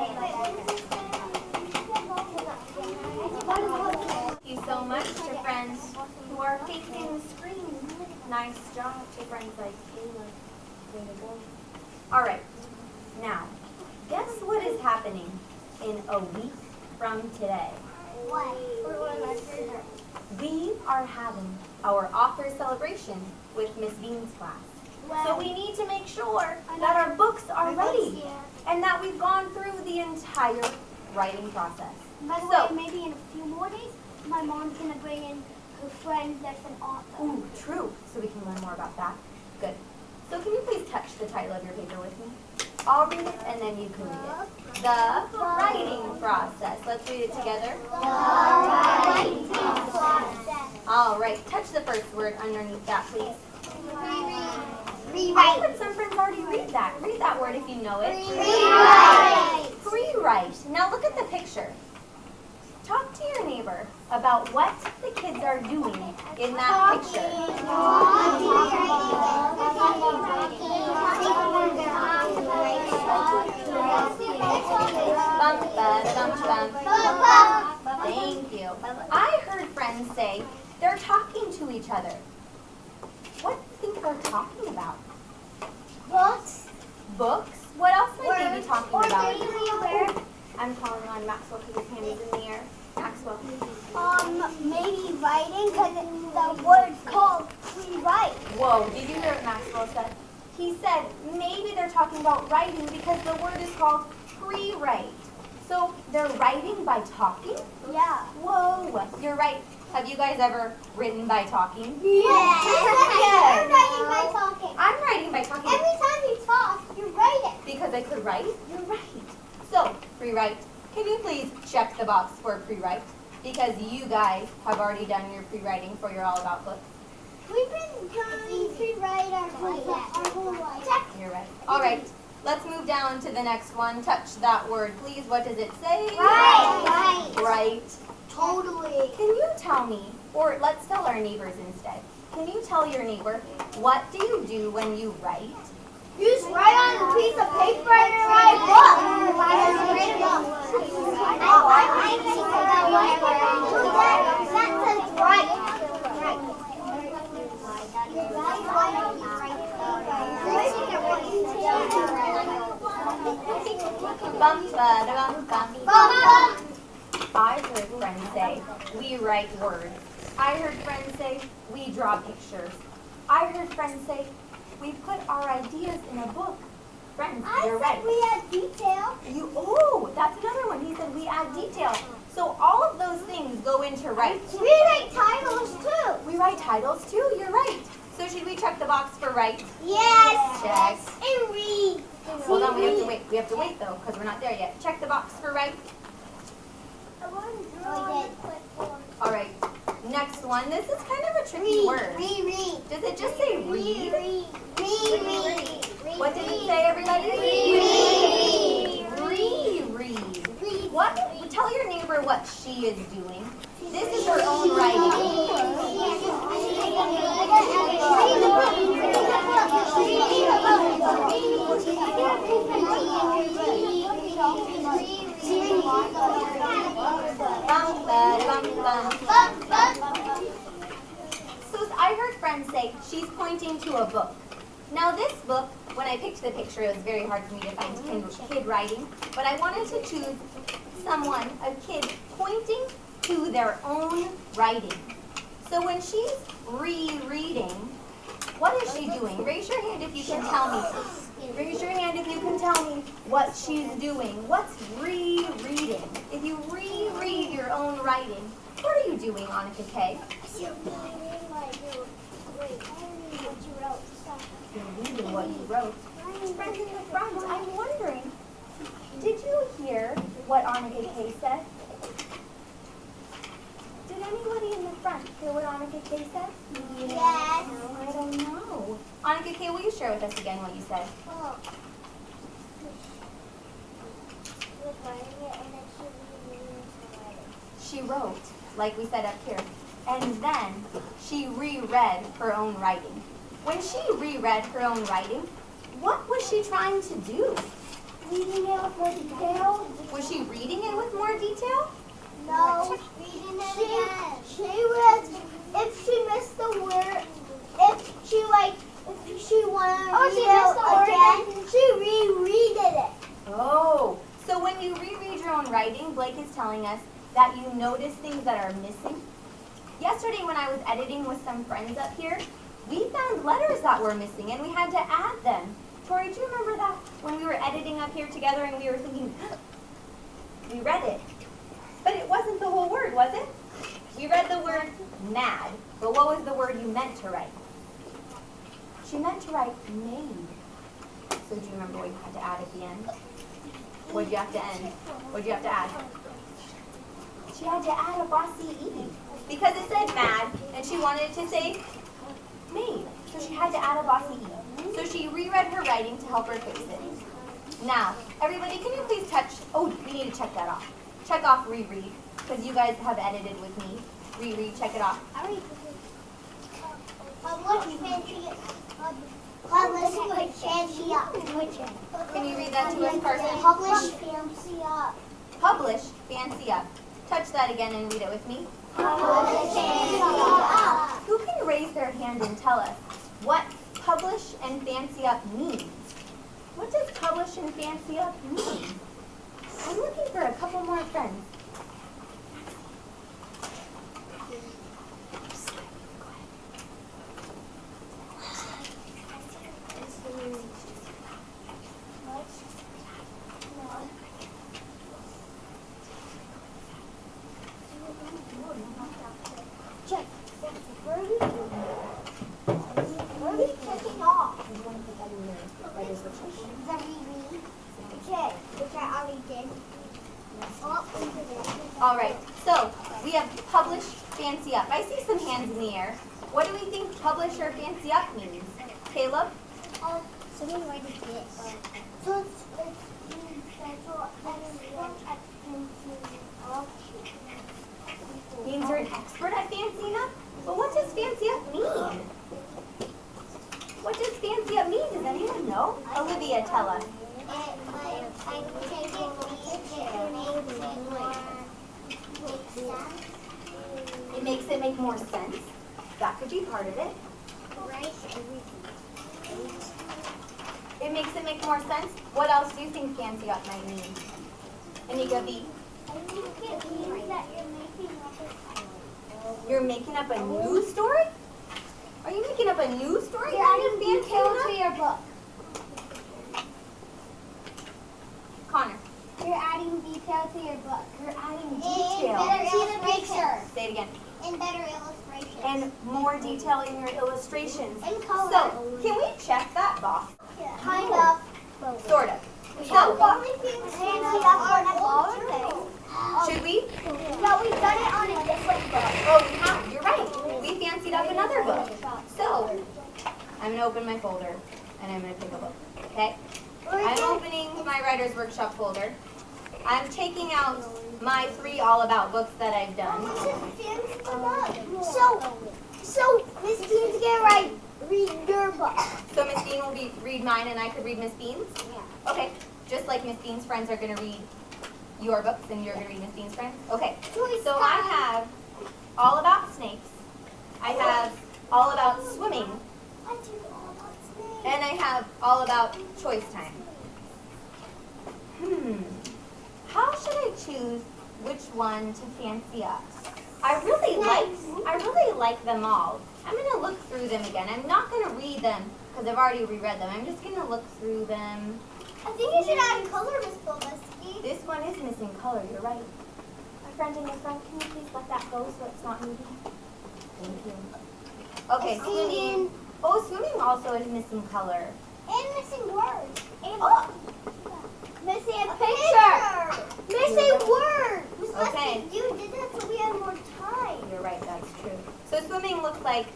Thank you so much to friends who are facing the screen. Nice job to friends like Kayla. Way to go. All right. Now, guess what is happening in a week from today? What? We are having our author celebration with Miss Bean's class. So we need to make sure that our books are ready and that we've gone through the entire writing process. By the way, maybe in a few more days, my mom's going to bring in her friend that's an author. Ooh, true. So we can learn more about that. Good. So can you please touch the title of your paper with me? I'll read it and then you can read it. The writing process. Let's read it together. The writing process. All right. Touch the first word underneath that, please. Rewrite. I heard some friends already read that. Read that word if you know it. Rewrite. Rewrite. Now look at the picture. Talk to your neighbor about what the kids are doing in that picture. Bum, ba, dum, bum. Thank you. I heard friends say they're talking to each other. What do you think they're talking about? Books. Books? What else might they be talking Or about? maybe I'm calling on Maxwell because his hand is in the air. Maxwell. maybe writing, because the word's called rewrite. Whoa, did you hear what Maxwell said? He said maybe they're talking about writing because the word is called pre-write. So they're writing by talking? Yeah. Whoa, you're right. Have you guys ever written by talking? Yes. Yes. You're writing by talking. I'm writing by talking. Every time you talk, you write it. Because I could write? You're right. So, pre-write. Can you please check the box for pre-write? Because you guys have already done your pre-writing for your All About books. We've been trying to write our whole life. Check. You're right. All right. Let's move down to the next one. Touch that word, please. What does it say? Right. Right. Totally. Can you tell me, or let's tell our neighbors instead. Can you tell your neighbor, what do you do when you write? You just write on a piece of paper and you write a book. That says write. Bum, ba, da, bum, bum. I heard friends say, we write words. I heard friends say, we draw pictures. I heard friends say, we put our ideas in a book. Friends, you're right. We add detail. Oh, that's another one. He said we add detail. So all of those things go into write. We write titles too. We write titles too, you're right. So should we check the box for write? Yes. Check. And read. Hold on, we have to wait. We have to wait though, because we're not there yet. Check the box for write. All right. Next one. This is kind of a tricky word. Read. Does it just say read? Read. What did it say, everybody? Reread. What? Tell your neighbor what she is doing. This is her own writing. So I heard friends say she's pointing to a book. Now this book, when I picked the picture, it was very hard for me to find kid writing, but I wanted to choose someone, a kid, pointing to their own writing. So when she's rereading, what is she doing? Raise your hand if you can tell me. Raise your hand if you can tell me what she's doing. What's rereading? If you reread your own writing, what are you doing, Annika K? You're reading what you wrote. Friends in the front, I'm wondering, did you hear what Annika K said? Did anybody in the front hear what Annika K said? Yes. I don't know. Annika K, will you share with us again what you said? She wrote, like we said up here, and then she reread her own writing. When she reread her own writing, what was she trying to do? Reading it with more detail, Was she reading it with more detail? No, she read, if she missed the word, if she wanted to read it again, she rereaded it. Oh, so when you reread your own writing, Blake is telling us that you notice things that are missing. Yesterday when I was editing with some friends up here, we found letters that were missing and we had to add them. Tori, do you remember that when we were editing up here together and we were thinking, we read it, but it wasn't the whole word, was it? We read the word mad, but what was the word you meant to write? She meant to write made. So do you remember what you had to add at the end? What did you have to end? What did you have to add? She had to add a bossy E because it said mad and she wanted to say made. So she had to add a bossy E. So she reread her writing to help her fix it. Now, everybody, can you please oh, we need to check that off. Check off reread because you guys have edited with me. Reread, check it off. Can you read that to us, Carson? Publish fancy up. Publish, fancy up. Touch that again and read it with me. Publish fancy up. Who can raise their hand and tell us what publish and fancy up means? What does publish and fancy up mean? I'm looking for a couple more friends. Check. Where are we checking off? The reread. Okay, which I already did. All right, so we have publish, fancy up. I see some hands in the air. What do we think publish or fancy up means? Caleb? Someone write this. So Means you're an expert at fancying up? But what does fancy up mean? What does fancy up mean? Does anyone know? Olivia, tell us. It makes it make more sense. That could be part of it. It makes it make more sense. What else do you think fancy up might mean? Anika B. You're making up a new story? Are you making up a new story? You're adding detail to your book. Connor. You're adding detail to your book. You're adding And detail. better illustration. Say it again. And better illustrations. And more detail in your illustrations. And color. So, can we check that box? Kind of. Sort of. So, Should we? No, we've done it on a different book. Oh, we have. You're right. We fancied up another book. So, I'm going to open my folder and I'm going to pick a book. Okay? I'm opening my Writer's Workshop folder. I'm taking out my 3 All About books that I've done. So Miss Bean's gonna read your book. So Miss Bean will read mine and I could read Miss Bean's? Yeah. Okay. Just like Miss Bean's friends are going to read your books and you're going to read Miss Bean's friends? Okay. So I have All About Snakes. I have All About Swimming. And I have All About Choice Time. How should I choose which one to fancy up? I really like them all. I'm going to look through them again. I'm not going to read them because I've already reread them. I'm just going to look through them. I think you should add color, Miss Bobaski. This one is missing color, you're right. My friend and my friend, can you please let that go so it's not moving? Thank you. Okay, swimming. Oh, swimming also is missing color. And missing words. And Missing a picture. Missing word. Okay. You did that so we had more time. You're right, that's true. So swimming looks like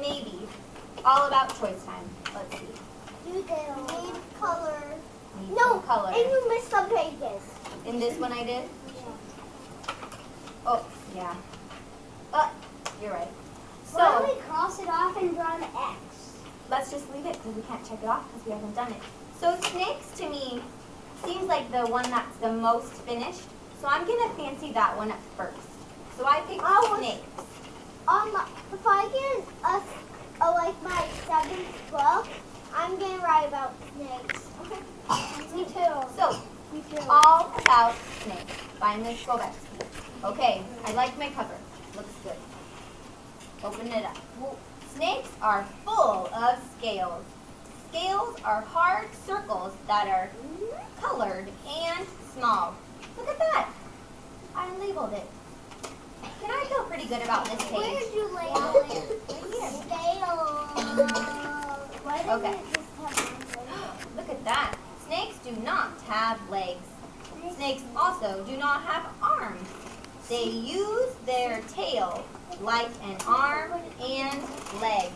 maybe All About Choice Time. Let's see. You did need color. Need No, some color. and you missed some pages. In this one I did? Oh, yeah. You're right. Why don't So, we cross it off and draw an X? let's just leave it because we can't check it off because we haven't done it. So snakes to me seems like the one that's the most finished. So I'm gonna fancy that one up first. So I picked snakes. If I get like my 7th book, I'm gonna write about snakes. Me too. So, all about snakes by Ms. Gobetzky. Okay, I like my cover. Looks good. Open it up. Snakes are full of scales. Scales are hard circles that are colored and small. Look at that. I labeled it. Can I feel pretty good about this Where page? did you label it? Scales. Why didn't Okay. it just have one label? Look at that. Snakes do not have legs. Snakes also do not have arms. They use their tail like an arm and leg.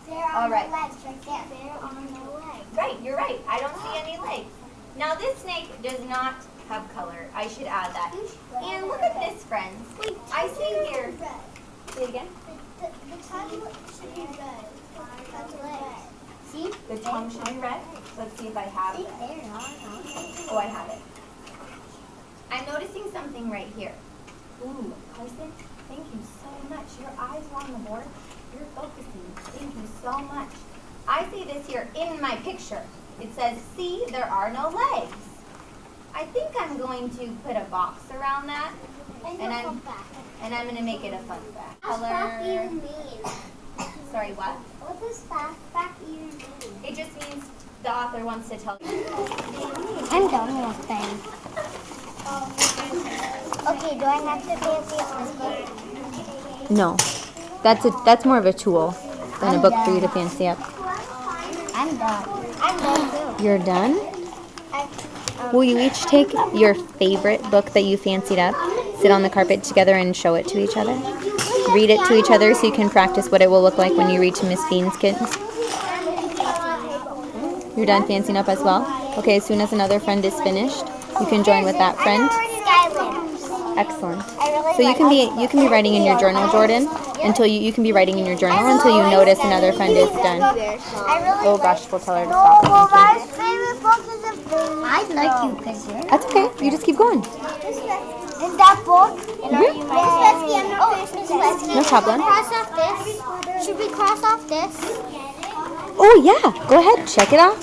There are All right. no legs right there. There are no legs. Right, you're right. I don't see any legs. Now this snake does not have color. I should add that. And look at this, friends. I see here. Say it again. The tongue should be red. That's red. See? The tongue should be red. Let's see if I have it. Oh, I have it. I'm noticing something right here. Ooh, Carson, thank you so much. Your eyes are on the board. You're focusing. Thank you so much. I see this here in my picture. It says, see, there are no legs. I think I'm going to put a box around that, and I'm going to make it a fun fact. What does fact even mean? Sorry, what? What does fact even mean? It just means the author wants to tell you. I'm done with things. Okay, do I have to fancy up this book? No, that's more of a tool than a book for you to fancy up. I'm done. I'm done too. You're done? Will you each take your favorite book that you fancied up, sit on the carpet together and show it to each other? Read it to each other so you can practice what it will look like when you read to Miss Bean's kids? You're done fancying up as well? Okay, as soon as another friend is finished, you can join with that friend. Excellent. So you can be writing in your journal, Jordan, until you can be writing in your journal until you notice another friend is done. Oh gosh, we'll tell her to stop. My favorite book is a baby. I'd like you, Pizzer. That's okay. You just keep going. Is that book? No problem. Cross off this. Should we cross off this? Oh yeah. Go ahead. Check it off.